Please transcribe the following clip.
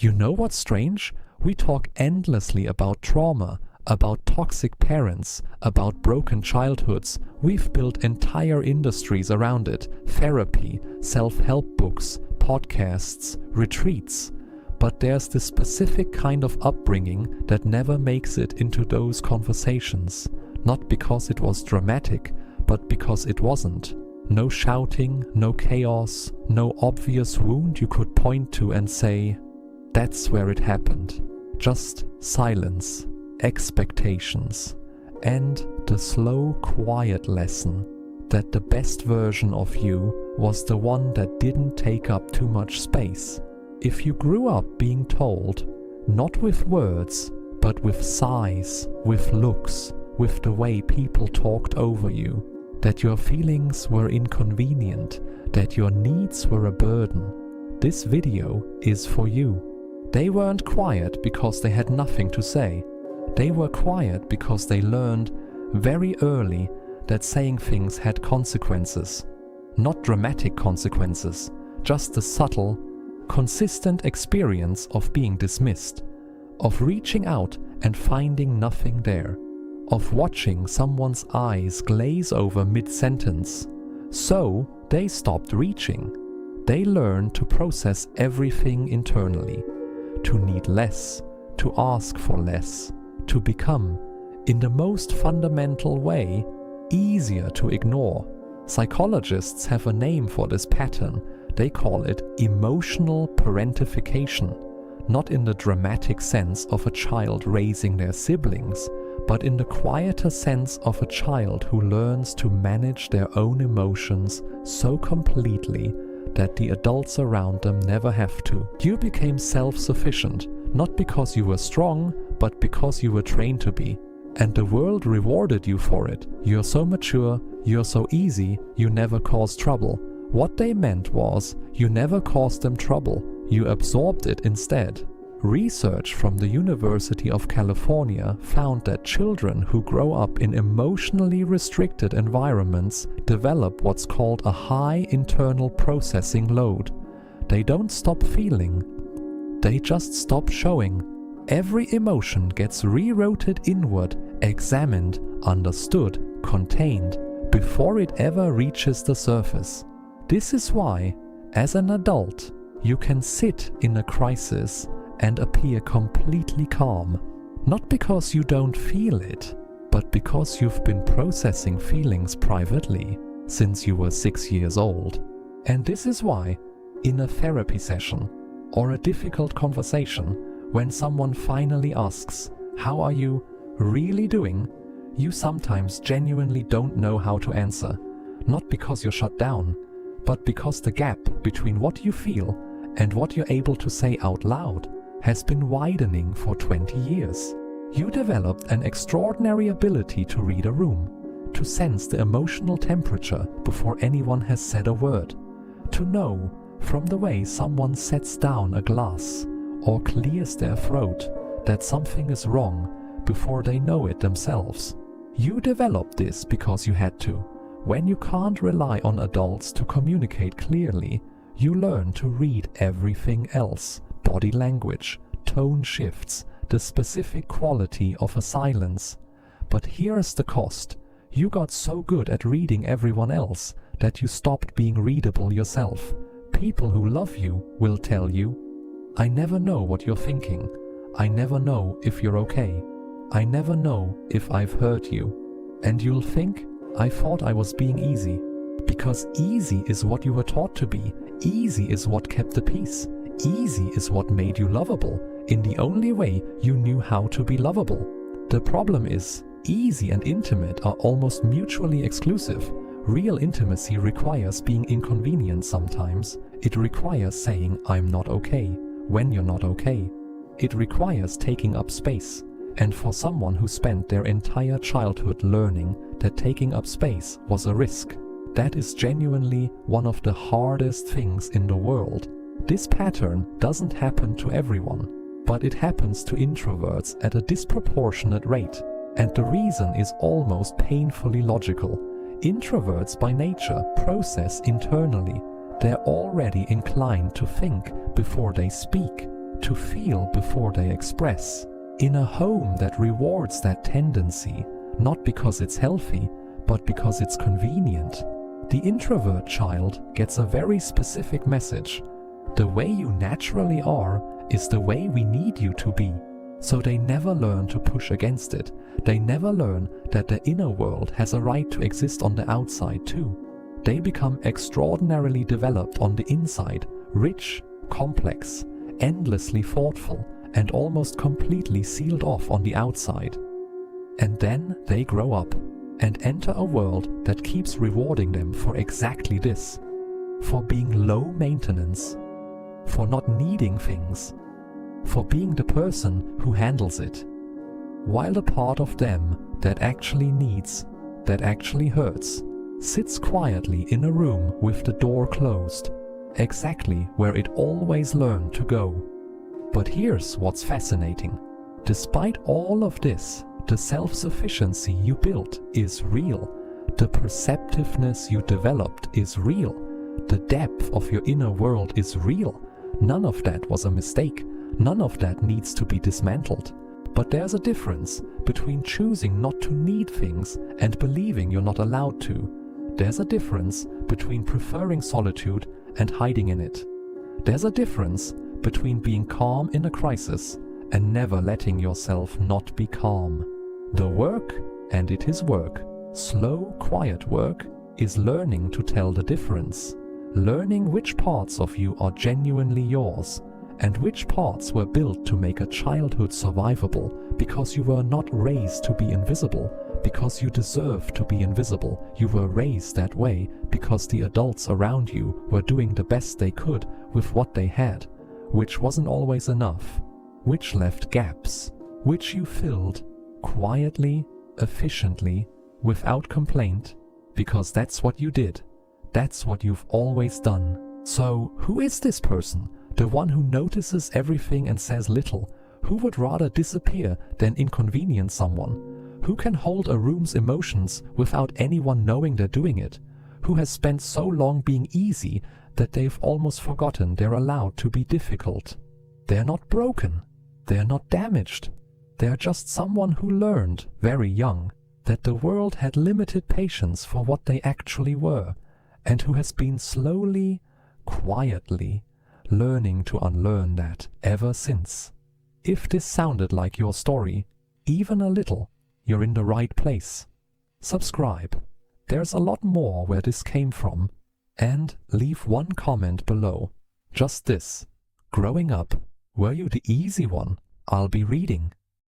You know what's strange? We talk endlessly about trauma, about toxic parents, about broken childhoods. We've built entire industries around it. Therapy, self-help books, podcasts, retreats. But there's this specific kind of upbringing that never makes it into those conversations. Not because it was dramatic, but because it wasn't. No shouting, no chaos, no obvious wound you could point to and say, that's where it happened. Just silence, expectations, and the slow, quiet lesson that the best version of you was the one that didn't take up too much space. If you grew up being told, not with words, but with sighs, with looks, with the way people talked over you, that your feelings were inconvenient, that your needs were a burden, this video is for you. They weren't quiet because they had nothing to say. They were quiet because they learned very early that saying things had consequences. Not dramatic consequences, just the subtle, consistent experience of being dismissed, of reaching out and finding nothing there, of watching someone's eyes glaze over mid-sentence. So they stopped reaching. They learned to process everything internally, to need less, to ask for less, to become, in the most fundamental way, easier to ignore. Psychologists have a name for this pattern. They call it emotional parentification, not in the dramatic sense of a child raising their siblings, but in the quieter sense of a child who learns to manage their own emotions so completely that the adults around them never have to. You became self-sufficient, not because you were strong, but because you were trained to be. And the world rewarded you for it. You're so mature, you're so easy, you never cause trouble. What they meant was, you never caused them trouble, you absorbed it instead. Research from the University of California found that children who grow up in emotionally restricted environments develop what's called a high internal processing load. They don't stop feeling, they just stop showing. Every emotion gets rerouted inward, examined, understood, contained, before it ever reaches the surface. This is why, as an adult, you can sit in a crisis and appear completely calm. Not because you don't feel it, but because you've been processing feelings privately since you were 6 years old. And this is why, in a therapy session or a difficult conversation, when someone finally asks, "How are you really doing?" you sometimes genuinely don't know how to answer. Not because you're shut down, but because the gap between what you feel and what you're able to say out loud has been widening for 20 years. You developed an extraordinary ability to read a room, to sense the emotional temperature before anyone has said a word, to know from the way someone sets down a glass or clears their throat that something is wrong before they know it themselves. You developed this because you had to. When you can't rely on adults to communicate clearly, you learn to read everything else. Body language, tone shifts, the specific quality of a silence. But here's the cost. You got so good at reading everyone else that you stopped being readable yourself. People who love you will tell you, "I never know what you're thinking. I never know if you're okay. I never know if I've hurt you." And you'll think, "I thought I was being easy." Because easy is what you were taught to be. Easy is what kept the peace. Easy is what made you lovable, in the only way you knew how to be lovable. The problem is, easy and intimate are almost mutually exclusive. Real intimacy requires being inconvenient sometimes. It requires saying, "I'm not okay," when you're not okay. It requires taking up space. And for someone who spent their entire childhood learning that taking up space was a risk, that is genuinely one of the hardest things in the world. This pattern doesn't happen to everyone, but it happens to introverts at a disproportionate rate. And the reason is almost painfully logical. Introverts by nature process internally. They're already inclined to think before they speak. to feel before they express, in a home that rewards that tendency, not because it's healthy, but because it's convenient. The introvert child gets a very specific message. The way you naturally are is the way we need you to be. So they never learn to push against it. They never learn that the inner world has a right to exist on the outside too. They become extraordinarily developed on the inside, rich, complex, endlessly thoughtful, and almost completely sealed off on the outside. And then they grow up and enter a world that keeps rewarding them for exactly this. For being low maintenance, for not needing things, for being the person who handles it. While the part of them that actually needs, that actually hurts, sits quietly in a room with the door closed, exactly where it always learned to go. But here's what's fascinating. Despite all of this, the self-sufficiency you built is real. The perceptiveness you developed is real. The depth of your inner world is real. None of that was a mistake. None of that needs to be dismantled. But there's a difference between choosing not to need things and believing you're not allowed to. There's a difference between preferring solitude and hiding in it. There's a difference between being calm in a crisis and never letting yourself not be calm. The work, and it is work, slow, quiet work, is learning to tell the difference. Learning which parts of you are genuinely yours, and which parts were built to make a childhood survivable because you were not raised to be invisible, because you deserve to be invisible. You were raised that way because the adults around you were doing the best they could with what they had, which wasn't always enough, which left gaps, which you filled quietly, efficiently, without complaint, because that's what you did. That's what you've always done. So, who is this person? The one who notices everything and says little, who would rather disappear than inconvenience someone, who can hold a room's emotions without anyone knowing they're doing it, who has spent so long being easy that they've almost forgotten they're allowed to be difficult. They're not broken, they're not damaged, they're just someone who learned, very young, that the world had limited patience for what they actually were, and who has been slowly, quietly, learning to unlearn that ever since. If this sounded like your story, even a little, you're in the right place. Subscribe. There's a lot more where this came from. And leave one comment below. Just this. Growing up, were you the easy one? I'll be reading.